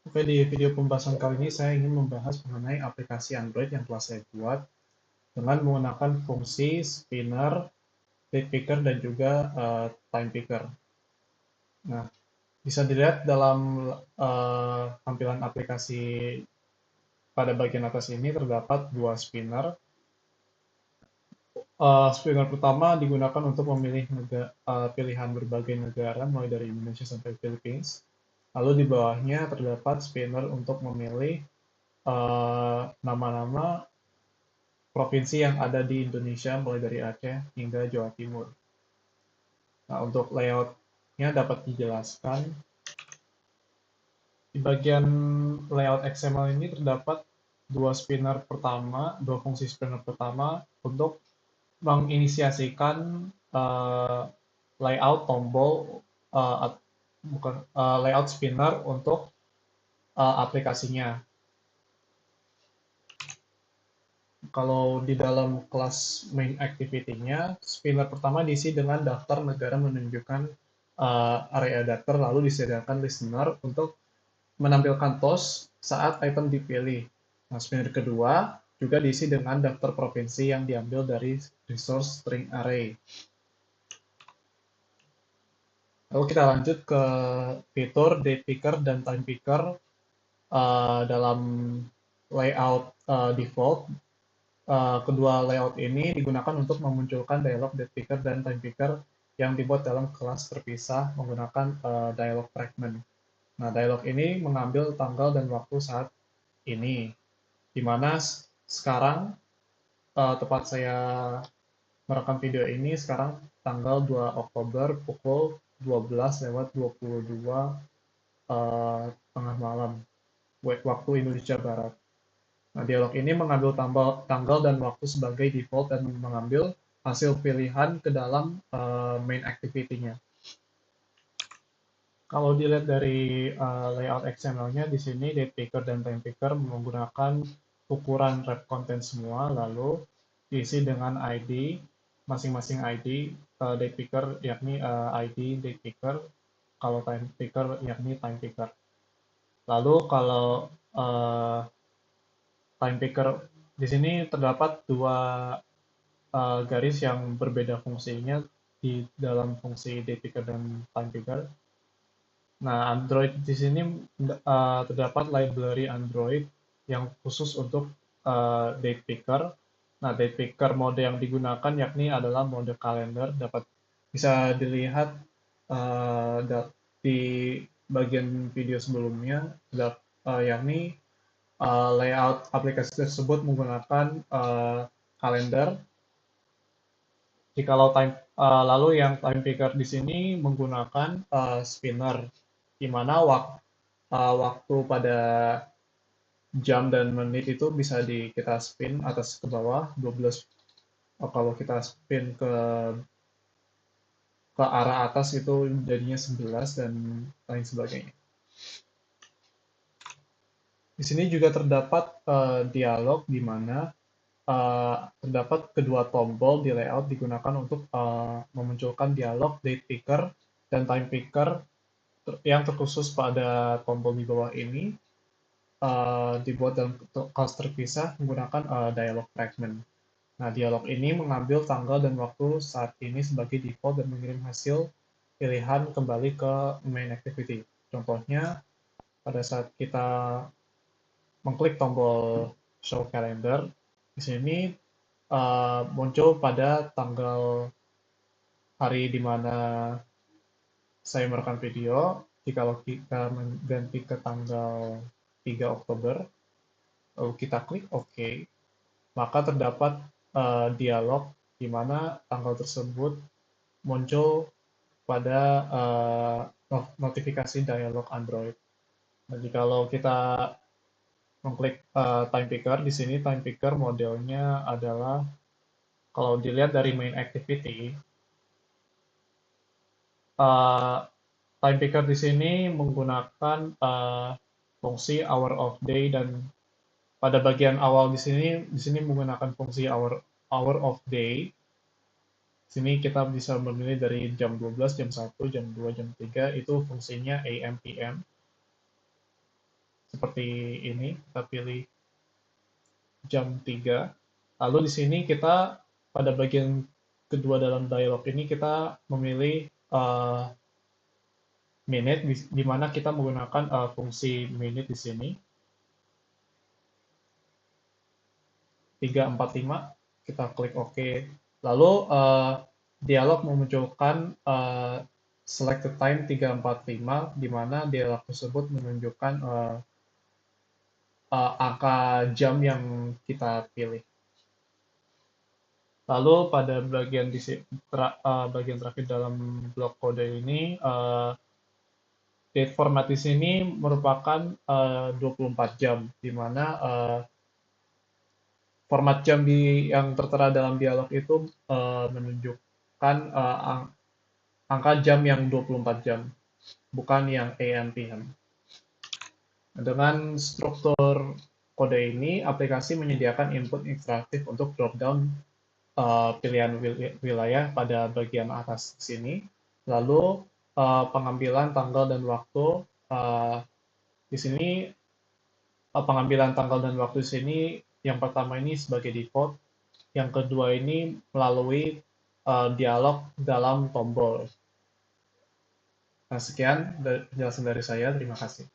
Oke, di video pembahasan kali ini saya ingin membahas mengenai aplikasi Android yang telah saya buat dengan menggunakan fungsi spinner, date picker, dan juga time picker. Nah, bisa dilihat dalam tampilan aplikasi pada bagian atas ini terdapat dua spinner. Spinner pertama digunakan untuk memilih pilihan berbagai negara, mulai dari Indonesia sampai Philippines. Lalu di bawahnya terdapat spinner untuk memilih nama-nama provinsi yang ada di Indonesia mulai dari Aceh hingga Jawa Timur. Nah, untuk layoutnya dapat dijelaskan. Di bagian layout XML ini terdapat dua fungsi spinner pertama untuk menginisiasikan uh, layout tombol uh, bukan layout spinner untuk aplikasinya. Kalau di dalam kelas main activity-nya, spinner pertama diisi dengan daftar negara menunjukkan area daftar, lalu disediakan listener untuk menampilkan toast saat item dipilih. Nah, spinner kedua juga diisi dengan daftar provinsi yang diambil dari resource string array. Lalu kita lanjut ke fitur date picker dan time picker dalam layout default. Kedua layout ini digunakan untuk memunculkan dialog date picker dan time picker yang dibuat dalam kelas terpisah menggunakan dialog fragment. Nah, dialog ini mengambil tanggal dan waktu saat ini, di mana sekarang tepat saya merekam video ini sekarang tanggal 2 Oktober pukul 12:22 tengah malam waktu Indonesia Barat. Nah, dialog ini mengambil tanggal dan waktu sebagai default dan mengambil hasil pilihan ke dalam main activity-nya. Kalau dilihat dari layout XML-nya, di sini date picker dan time picker menggunakan ukuran wrap content semua, lalu diisi dengan ID, masing-masing ID, date picker yakni ID date picker, kalau time picker yakni time picker. Lalu kalau uh, time picker di sini terdapat dua garis yang berbeda fungsinya di dalam fungsi date picker dan time picker. Nah, Android di sini terdapat library Android yang khusus untuk date picker. Nah, date picker mode yang digunakan yakni adalah mode kalender. Dapat bisa dilihat di bagian video sebelumnya, yakni layout aplikasi tersebut menggunakan kalender. Jikalau lalu yang time picker di sini menggunakan spinner, di mana waktu pada jam dan menit itu bisa kita spin atas ke bawah 12. Kalau kita spin ke arah atas itu jadinya 11 dan lain sebagainya. Di sini juga terdapat dialog di mana terdapat kedua tombol di layout digunakan untuk memunculkan dialog date picker dan time picker yang terkhusus pada tombol di bawah ini dibuat dalam kelas terpisah menggunakan dialog fragment. Nah, dialog ini mengambil tanggal dan waktu saat ini sebagai default dan mengirim hasil pilihan kembali ke main activity. Contohnya, pada saat kita mengklik tombol show calendar, di sini muncul pada tanggal hari di mana saya merekam video. Jika kita mengganti ke tanggal 3 Oktober, lalu kita klik OK, maka terdapat dialog di mana tanggal tersebut muncul pada notifikasi dialog Android. Jadi kalau kita mengklik time picker, di sini time picker modelnya adalah kalau dilihat dari main activity, time picker di sini menggunakan fungsi hour of day dan pada bagian awal di sini menggunakan fungsi hour of day. Sini kita bisa memilih dari jam 12, jam 1, jam 2, jam 3 itu fungsinya AM PM. seperti ini, kita pilih jam 3. Lalu di sini kita pada bagian kedua dalam dialog ini kita memilih minute, di mana kita menggunakan fungsi minute di sini 345, kita klik OK. Lalu dialog memunculkan selected time 345, di mana dialog tersebut menunjukkan angka jam yang kita pilih. Lalu pada bagian bagian terakhir dalam blok kode ini, date format di sini merupakan 24 jam, di mana format jam yang tertera dalam dialog itu menunjukkan angka jam yang 24 jam, bukan yang AM PM. Dengan struktur kode ini, aplikasi menyediakan input interaktif untuk drop-down pilihan wilayah pada bagian atas sini. Lalu pengambilan tanggal dan waktu di sini, pengambilan tanggal dan waktu di sini yang pertama ini sebagai default, yang kedua ini melalui dialog dalam tombol. Nah, sekian penjelasan dari saya. Terima kasih.